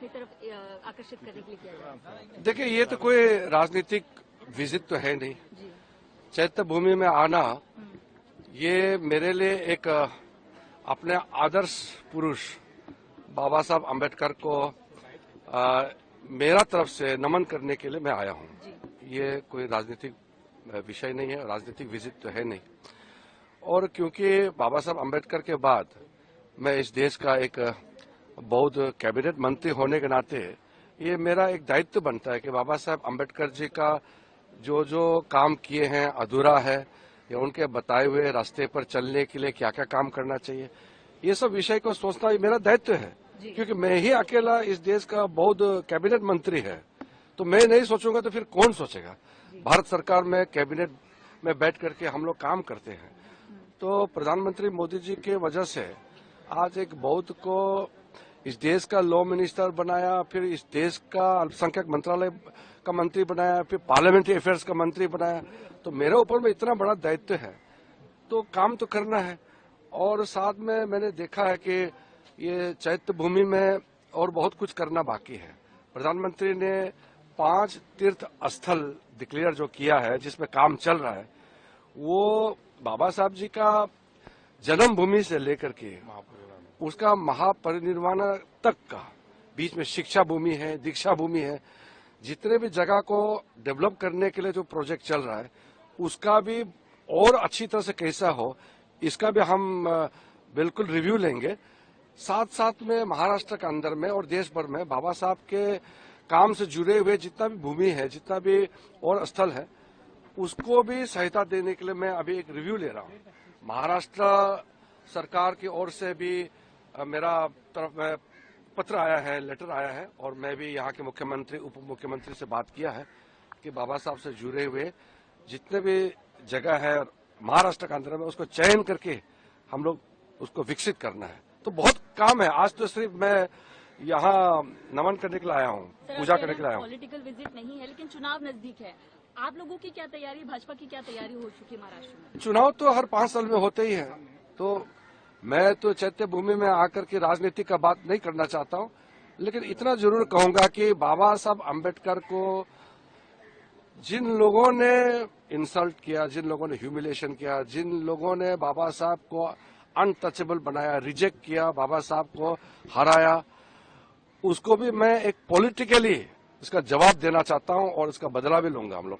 तरफ आकर्षित करने के लिए किया जाए? देखिए, ये तो कोई राजनीतिक विजिट तो है नहीं। चैत्य भूमि में आना ये मेरे लिए एक अपने आदर्श पुरुष बाबा साहब अम्बेडकर को मेरा तरफ से नमन करने के लिए मैं आया हूँ। ये कोई राजनीतिक विषय नहीं है, राजनीतिक विजिट तो है नहीं। और क्योंकि बाबा साहब अम्बेडकर के बाद मैं इस देश का एक बहुत कैबिनेट मंत्री होने के नाते ये मेरा एक दायित्व बनता है कि बाबा साहब अम्बेडकर जी का जो जो काम किए हैं अधूरा है या उनके बताए हुए रास्ते पर चलने के लिए क्या क्या काम करना चाहिए, ये सब विषय को सोचना मेरा दायित्व है। क्योंकि मैं ही अकेला इस देश का बहुत कैबिनेट मंत्री है, तो मैं नहीं सोचूंगा तो फिर कौन सोचेगा। भारत सरकार में कैबिनेट में बैठ करके हम लोग काम करते हैं। तो प्रधानमंत्री मोदी जी के वजह से आज एक बौद्ध को इस देश का लॉ मिनिस्टर बनाया, फिर इस देश का अल्पसंख्यक मंत्रालय का मंत्री बनाया, फिर पार्लियामेंट्री अफेयर्स का मंत्री बनाया। तो मेरे ऊपर में इतना बड़ा दायित्व है, तो काम तो करना है। और साथ में मैंने देखा है कि ये चैत्य भूमि में और बहुत कुछ करना बाकी है। प्रधानमंत्री ने 5 तीर्थ स्थल डिक्लेयर जो किया है, जिसमें काम चल रहा है, वो बाबा साहब जी का जन्मभूमि से लेकर के उसका महापरिनिर्वाण तक का, बीच में शिक्षा भूमि है, दीक्षा भूमि है, जितने भी जगह को डेवलप करने के लिए जो प्रोजेक्ट चल रहा है उसका भी और अच्छी तरह से कैसा हो, इसका भी हम बिल्कुल रिव्यू लेंगे। साथ साथ में महाराष्ट्र के अंदर में और देश भर में बाबा साहब के काम से जुड़े हुए जितना भी भूमि है, जितना भी और स्थल है, उसको भी सहायता देने के लिए मैं अभी एक रिव्यू ले रहा हूँ। महाराष्ट्र सरकार की ओर से भी मेरा तरफ में पत्र आया है, लेटर आया है, और मैं भी यहाँ के मुख्यमंत्री उप मुख्यमंत्री से बात किया है कि बाबा साहब से जुड़े हुए जितने भी जगह है महाराष्ट्र के अंदर में उसको चयन करके हम लोग उसको विकसित करना है। तो बहुत काम है। आज तो सिर्फ मैं यहाँ नमन करने के लिए आया हूँ, पूजा करने के लिए आया हूँ। पॉलिटिकल विजिट नहीं है, लेकिन चुनाव नजदीक है। आप लोगों की क्या तैयारी, भाजपा की क्या तैयारी हो चुकी है महाराष्ट्र में? चुनाव तो हर 5 साल में होते ही है, तो मैं तो चैत्य भूमि में आकर के राजनीति का बात नहीं करना चाहता हूँ, लेकिन इतना जरूर कहूंगा कि बाबा साहब अम्बेडकर को जिन लोगों ने इंसल्ट किया, जिन लोगों ने ह्यूमिलेशन किया, जिन लोगों ने बाबा साहब को अनटचेबल बनाया, रिजेक्ट किया, बाबा साहब को हराया, उसको भी मैं एक पॉलिटिकली इसका जवाब देना चाहता हूं और इसका बदला भी लूंगा हम लोग।